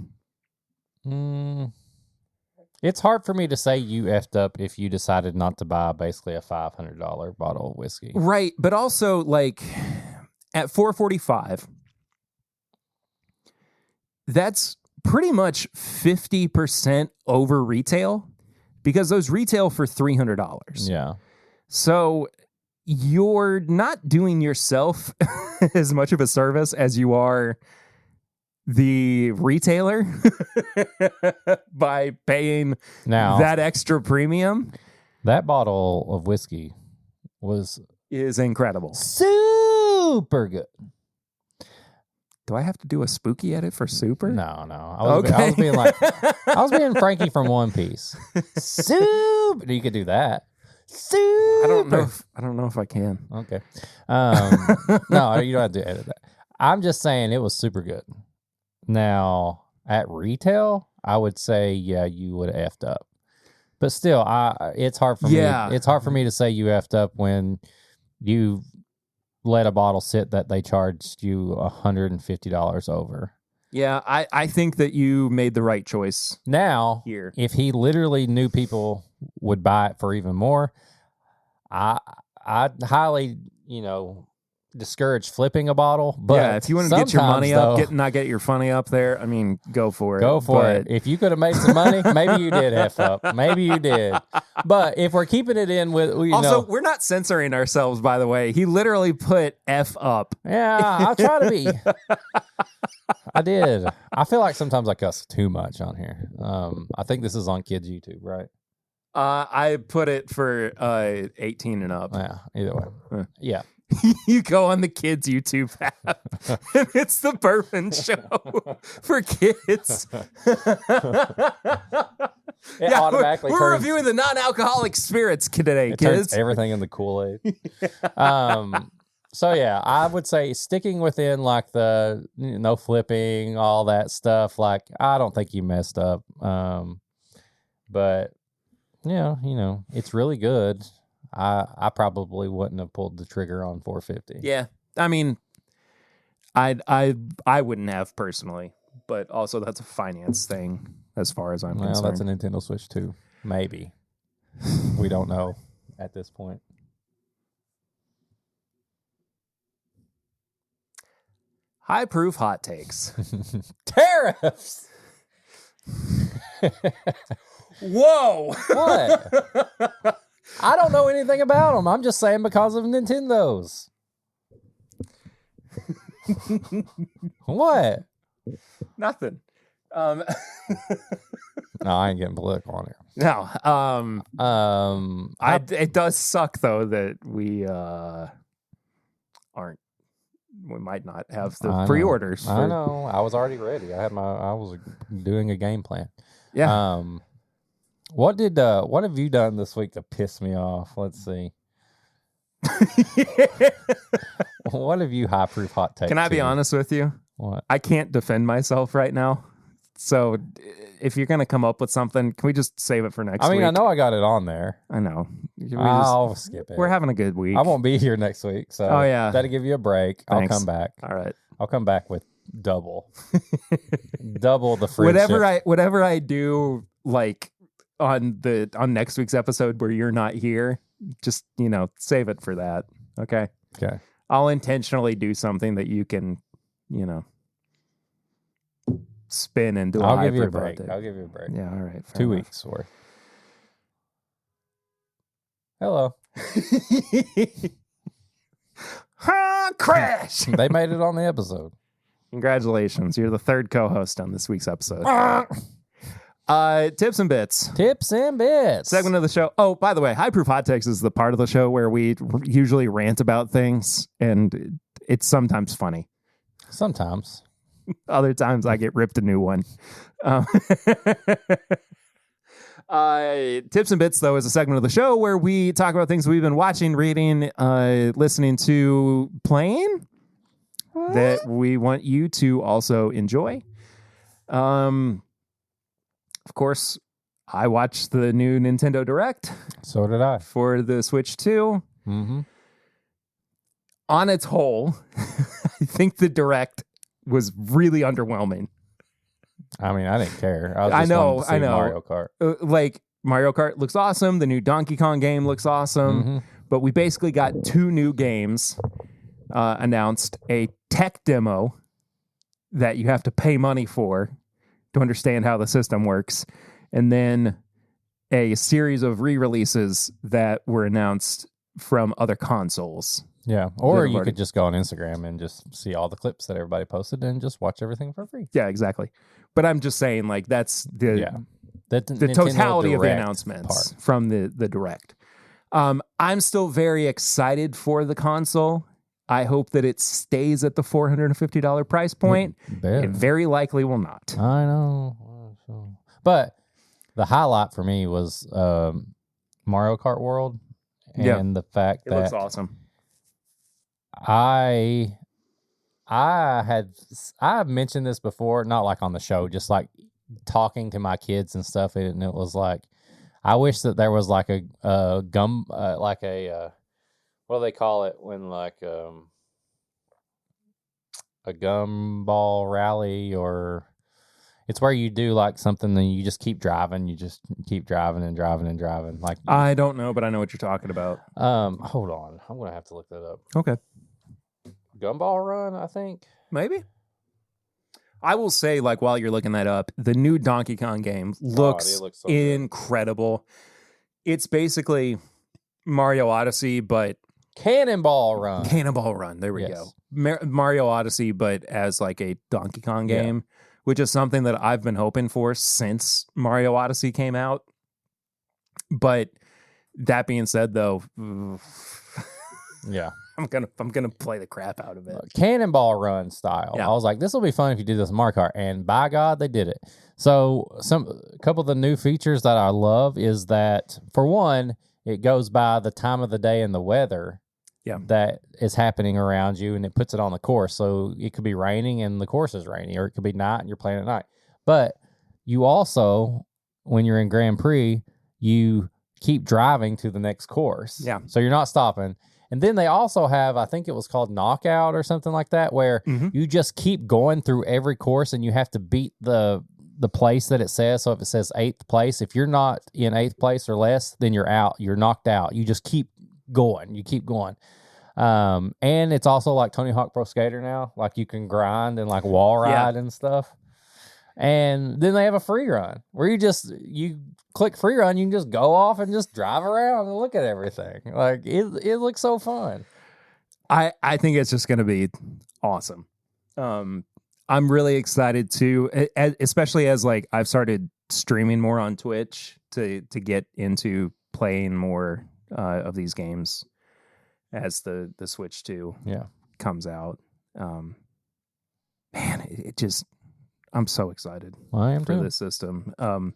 It's hard for me to say you effed up if you decided not to buy basically a $500 bottle of whiskey. Right, but also like at $445, that's pretty much 50% over retail because those retail for $300. Yeah. So you're not doing yourself as much of a service as you are the retailer by paying Now, that extra premium that bottle of whiskey is incredible. super good. Do I have to do a spooky edit for super? No. I was being like, I was being Frankie from One Piece. Super. You could do that. Super. I don't know if I can. Okay. No, you don't have to edit that. I'm just saying it was super good. Now, at retail, I would say, yeah, you would have effed up. But still, it's hard for me. It's hard for me to say you effed up when you let a bottle sit that they charged you $150 over. Yeah, I think that you made the right choice. Now, Here. if he literally knew people would buy it for even more, I'd highly, discourage flipping a bottle. But yeah, if you want to get your money though, up, not get your funny up there, I mean, go for it. Go for it. If you could have made some money, maybe you did F up. Maybe you did. But if we're keeping it in with, we're not censoring ourselves, by the way. He literally put F up. Yeah, I'll try to be. I did. I feel like sometimes I cuss too much on here. I think this is on kids' YouTube, right? I put it for 18 and up. Yeah, either way. Yeah. You go on the kids' YouTube app, and it's the Bourbon Show for kids. Automatically we're reviewing the non-alcoholic spirits today, kids. Everything in the Kool-Aid. So yeah, I would say sticking within like the no flipping, all that stuff. Like I don't think you messed up. But it's really good. I probably wouldn't have pulled the trigger on 450. Yeah, I mean, I wouldn't have personally, but also that's a finance thing as far as I'm concerned. Well, that's a Nintendo Switch 2. Maybe. We don't know at this point. High proof hot takes. Tariffs. Whoa! What? I don't know anything about them. I'm just saying because of Nintendo's. What? Nothing. No, I ain't getting political on here. No. It does suck though that we might not have the pre-orders. I know. I was already ready. I was doing a game plan. Yeah. What have you done this week to piss me off? Let's see. What have you high proof hot take? Can I be honest with you? What? I can't defend myself right now. So if you're gonna come up with something, can we just save it for next week? I know I got it on there. I know. I'll skip it. We're having a good week. I won't be here next week, so that'll give you a break. Thanks. I'll come back. All right. I'll come back with double the free whatever I do, like on next week's episode where you're not here, just save it for that. Okay. I'll intentionally do something that you can spin and do. I'll give you a break. Yeah. All right. 2 weeks worth. Hello. Crash. They made it on the episode. Congratulations. You're the third co-host on this week's episode. Tips and bits. Segment of the show. Oh, by the way, High Proof Hot Takes is the part of the show where we usually rant about things, and it's sometimes funny. Sometimes. Other times I get ripped a new one. Tips and Bits, though, is a segment of the show where we talk about things we've been watching, reading, listening to, playing that we want you to also enjoy. Of course, I watched the new Nintendo Direct. So did I. For the Switch 2. Mm-hmm. On its whole, I think the Direct was really underwhelming. I mean, I didn't care. I know. Mario Kart. Mario Kart looks awesome. The new Donkey Kong game looks awesome. Mm-hmm. But we basically got 2 new games announced. A tech demo that you have to pay money for to understand how the system works. And then a series of re-releases that were announced from other consoles. Yeah, or That you already- could just go on Instagram and just see all the clips that everybody posted and just watch everything for free. Yeah, exactly. But I'm just saying, like, that's the Nintendo totality of the Direct announcements part. from the Direct. I'm still very excited for the console. I hope that it stays at the $450 price point. It very likely will not. I know. But the highlight for me was Mario Kart World and the fact that It looks awesome. I've mentioned this before, not like on the show, just like talking to my kids and stuff, and it was like, I wish that there was like a what do they call it when like a gumball rally, or it's where you do like something and you just keep driving, and driving and driving. Like I don't know, but I know what you're talking about. Hold on, I'm gonna have to look that up. Okay. Gumball Run, I think. Maybe. I will say, like, while you're looking that up, the new Donkey Kong game looks so good. incredible. It's basically Mario Odyssey, but Cannonball Run. Cannonball Run. There we go. Mario Odyssey, but as like a Donkey Kong game, which is something that I've been hoping for since Mario Odyssey came out. But that being said, though, Yeah. I'm gonna play the crap out of it. Cannonball Run style. Yeah. I was like, this will be fun if you do this in Mario Kart, and by God, they did it. So a couple of the new features that I love is that, for one, it goes by the time of the day and the weather that is happening around you, and it puts it on the course. So it could be raining and the course is rainy, or it could be night and you're playing at night. But you also, when you're in Grand Prix, you keep driving to the next course. Yeah. So you're not stopping. And then they also have, I think it was called Knockout or something like that, where you just keep going through every course and you have to beat the place that it says. So if it says 8th place, if you're not in 8th place or less, then you're out. You're knocked out. You just keep going. You keep going. And it's also like Tony Hawk Pro Skater now. Like you can grind and like wall ride and stuff. And then they have a free run where you click free run, you can just go off and just drive around and look at everything. Like it looks so fun. I think it's just going to be awesome. I'm really excited too, especially as like I've started streaming more on Twitch to get into playing more of these games as the Switch 2 comes out. Man, it just, I'm so excited I am for too. this system. And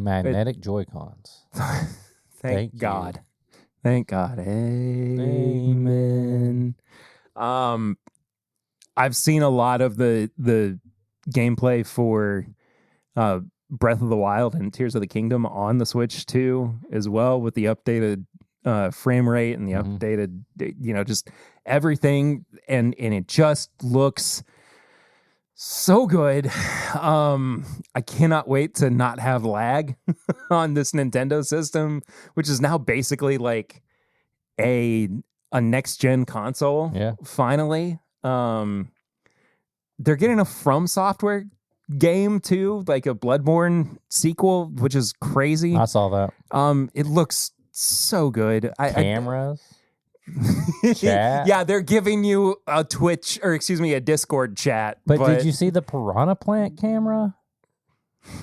magnetic Joy-Cons. Thank God. Thank God. Amen. I've seen a lot of the gameplay for Breath of the Wild and Tears of the Kingdom on the Switch 2 as well, with the updated frame rate and the updated, just everything. And it just looks so good. I cannot wait to not have lag on this Nintendo system, which is now basically like a next gen console. Yeah. Finally. They're getting a From Software game too, like a Bloodborne sequel, which is crazy. I saw that. It looks so good. Cameras. Chat. Yeah, they're giving you a Twitch, or excuse me, a Discord chat. But did you see the Piranha Plant camera?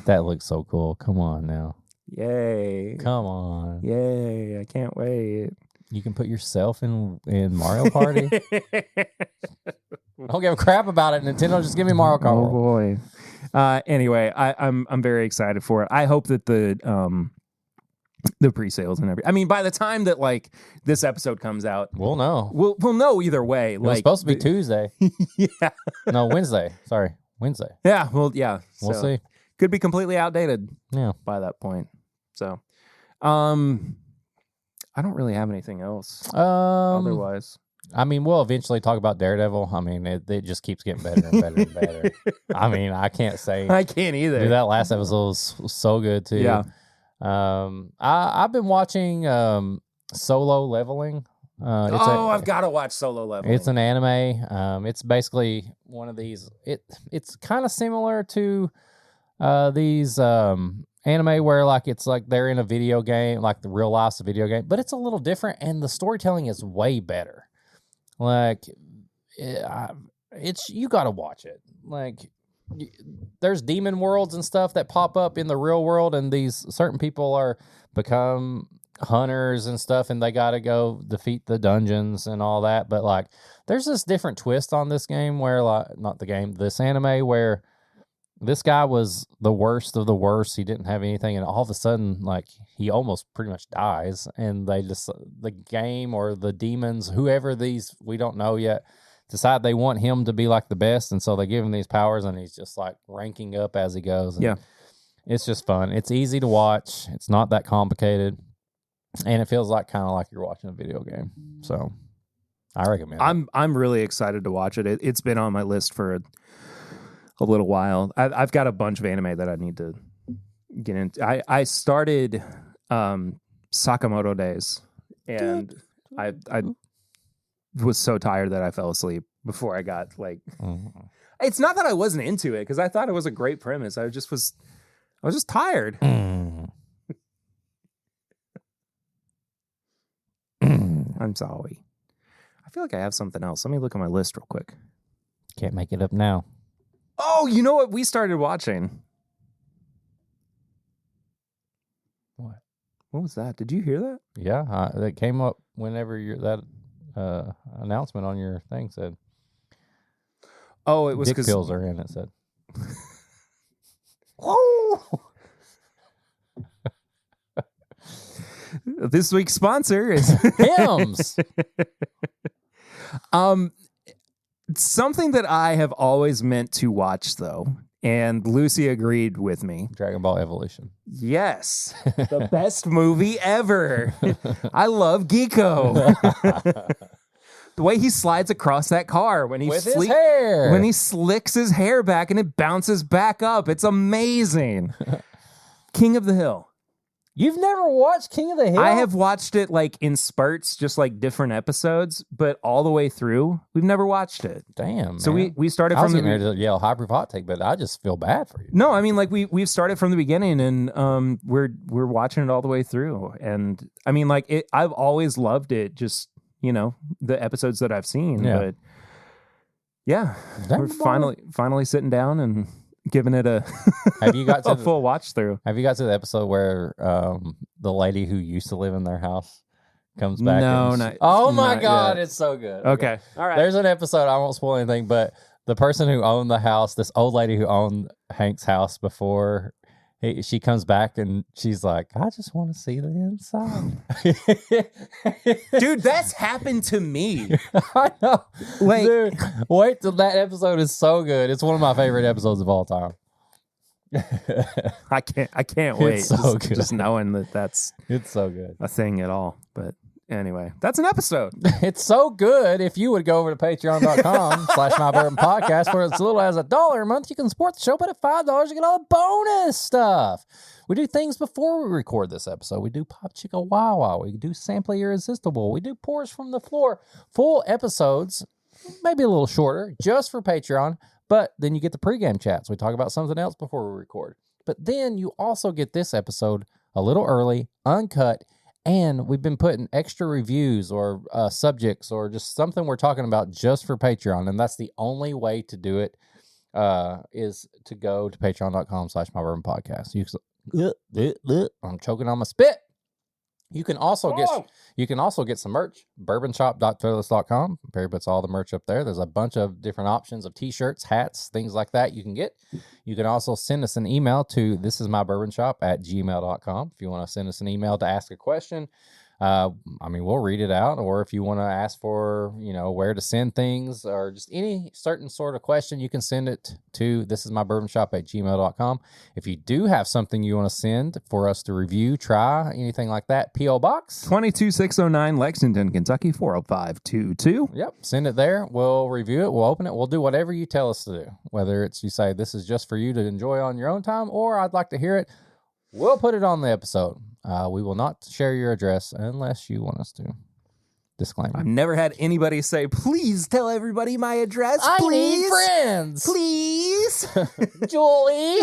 That looks so cool. Come on now. Yay. Come on. Yay. I can't wait. You can put yourself in Mario Party. I don't give a crap about it. Nintendo, just give me Mario Kart. Oh boy. Anyway, I'm very excited for it. I hope that the pre-sales and everything. I mean, by the time that like this episode comes out, We'll know. we'll know either way. It was supposed to be Tuesday. Yeah. No, Wednesday. Sorry, Wednesday. Yeah. Well, yeah. We'll So, see. could be completely outdated Yeah. by that point. So, I don't really have anything else otherwise. I mean, we'll eventually talk about Daredevil. I mean, it just keeps getting better and better and better. I mean, I can't say. I can't either. Dude, that last episode was so good too. Yeah. I've been watching Solo Leveling. I've got to watch Solo Leveling. It's an anime. It's basically one of these. It's kind of similar to these anime where like it's like they're in a video game, like the real life's a video game, but it's a little different, and the storytelling is way better. Like, it's you got to watch it. Like, there's demon worlds and stuff that pop up in the real world, and these certain people are become hunters and stuff, and they got to go defeat the dungeons and all that. But like, there's this different twist on this game where, like, not the game, this anime, where this guy was the worst of the worst. He didn't have anything, and all of a sudden, like, he almost pretty much dies. And they just, the game or the demons, whoever these, we don't know yet, decide they want him to be like the best, and so they give him these powers, and he's just like ranking up as he goes. And yeah, it's just fun. It's easy to watch. It's not that complicated, and it feels like kind of like you're watching a video game. So I recommend it. I'm really excited to watch it. It's been on my list for a little while. I've got a bunch of anime that I need to get into. I started Sakamoto Days, and I was so tired that I fell asleep before I got like. It's not that I wasn't into it, because I thought it was a great premise. I was just tired. I'm sorry. I feel like I have something else. Let me look at my list real quick. Can't make it up now. Oh, you know what we started watching? What? What was that? Did you hear that? Yeah, that came up whenever that announcement on your thing said. Oh, it was dick because pills are in. It said. Oh. This week's sponsor is Hims. Something that I have always meant to watch, though, and Lucy agreed with me. Dragon Ball Evolution. Yes, the best movie ever. I love Geeko. The way he slides across that car when he with his hair, when he slicks his hair back and it bounces back up, it's amazing. King of the Hill. You've never watched King of the Hill? I have watched it like in spurts, just like different episodes, but all the way through, we've never watched it. Damn. So man. we started I was from getting ready to yell high proof hot take, but I just feel bad for you. No, I mean, like we've started from the beginning, and we're watching it all the way through. And I mean, like I've always loved it, just, you know, the episodes that I've seen. Yeah. But yeah, we're finally sitting down and giving it a have you got to full watch through. Have you got to the episode where the lady who used to live in their house comes back? No, and not. Oh my not God, yet. it's so good. Okay. All right. There's an episode, I won't spoil anything, but the person who owned the house, this old lady who owned Hank's house before, she comes back and she's like, I just want to see the inside. Dude, that's happened to me. I know. Like, dude, wait till that episode is so good. It's one of my favorite episodes of all time. I can't wait. It's so good. Just knowing that that's It's so good. a thing at all. But anyway, that's an episode. It's so good. If you would go over to patreon.com/mybourbonpodcast, for as little as $1 a month, you can support the show, but at $5, you get all the bonus stuff. We do things before we record this episode. We do Pop Chicka Wawa. We do Sample Irresistible. We do Pours from the Floor. Full episodes, maybe a little shorter, just for Patreon. But then you get the pregame chats. We talk about something else before we record. But then you also get this episode a little early, uncut, and we've been putting extra reviews or subjects or just something we're talking about just for Patreon. And that's the only way to do it, is to go to patreon.com/mybourbonpodcast. I'm choking on my spit. You can also get some merch. Bourbonshop.threadless.com. Perry puts all the merch up there. There's a bunch of different options of t-shirts, hats, things like that you can get. You can also send us an email to thisismybourbonshop@gmail.com if you want to send us an email to ask a question. I mean, we'll read it out, or if you want to ask for, you know, where to send things or just any certain sort of question, you can send it to thisismybourbonshop@gmail.com. If you do have something you want to send for us to review, try, anything like that, P.O. Box 22609 Lexington, Kentucky 40522. Yep, send it there. We'll review it. We'll open it. We'll do whatever you tell us to do. Whether it's you say this is just for you to enjoy on your own time, or I'd like to hear it, we'll put it on the episode. We will not share your address unless you want us to. Disclaimer. I've never had anybody say, please tell everybody my address, I please. need friends. Please. Julie.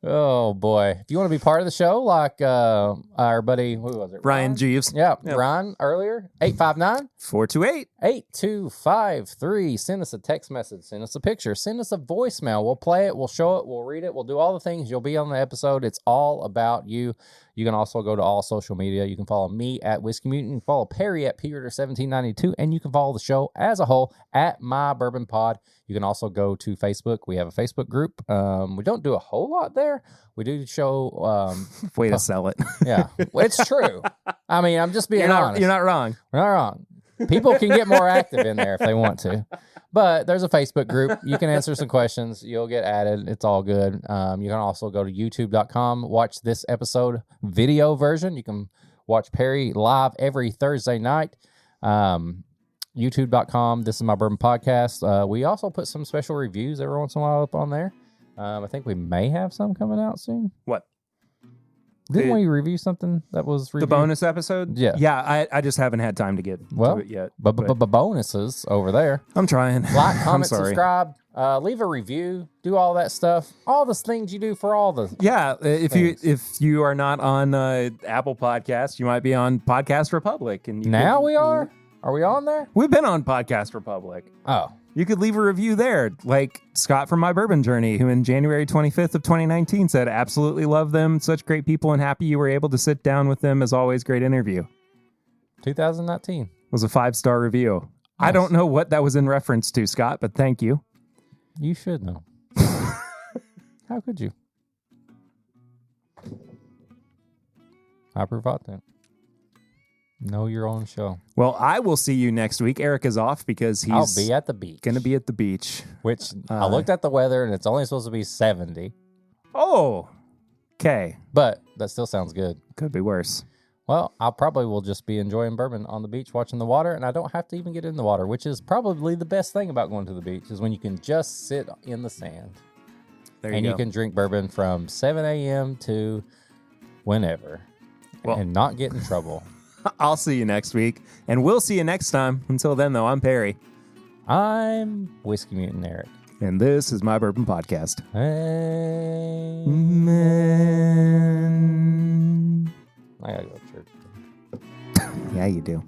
Oh boy! If you want to be part of the show, like our buddy, who was it? Ryan Jeeves. Yeah, Yep. Ryan earlier. 859-8253. Send us a text message. Send us a picture. Send us a voicemail. We'll play it. We'll show it. We'll read it. We'll do all the things. You'll be on the episode. It's all about you. You can also go to all social media. You can follow me at Whiskey Mutant. You can follow Perry at PRitter1792. And you can follow the show as a whole at My Bourbon Pod. You can also go to Facebook. We have a Facebook group. We don't do a whole lot there. We do show... Way to sell it. Yeah, it's true. I mean, I'm just being honest. You're not wrong. We're not wrong. People can get more active in there if they want to. But there's a Facebook group. You can answer some questions. You'll get added. It's all good. You can also go to youtube.com, watch this episode video version. You can watch Perry live every Thursday night. YouTube.com. This is My Bourbon Podcast. We also put some special reviews every once in a while up on there. I think we may have some coming out soon. What? Didn't we review something that was reviewed? The bonus episode? Yeah. Yeah, I just haven't had time to get to it yet. Bonuses over there. I'm trying. Like, comment, I'm sorry. subscribe, leave a review, do all that stuff. All the things you do for all the if you are not on Apple Podcasts, you might be on Podcast Republic. And we are? Are we on there? We've been on Podcast Republic. Oh. You could leave a review there, like Scott from My Bourbon Journey, who in January 25th of 2019 said, absolutely love them, such great people, and happy you were able to sit down with them. As always, great interview. 2019. Was a 5-star review. Nice. I don't know what that was in reference to, Scott, but thank you. You should know. How could you? I provide that. Know your own show. Well, I will see you next week. Eric is off because I'll be at the beach. Going to be at the beach. Which I looked at the weather and it's only supposed to be 70. Oh, okay. But that still sounds good. Could be worse. Well, I probably will just be enjoying bourbon on the beach, watching the water, and I don't have to even get in the water, which is probably the best thing about going to the beach is when you can just sit in the sand. There you go. You can drink bourbon from 7 a.m. to whenever and not get in trouble. I'll see you next week, and we'll see you next time. Until then, though, I'm Perry. I'm Whiskey Mutant Eric. And this is My Bourbon Podcast. Amen. I gotta go to church. Yeah, you do.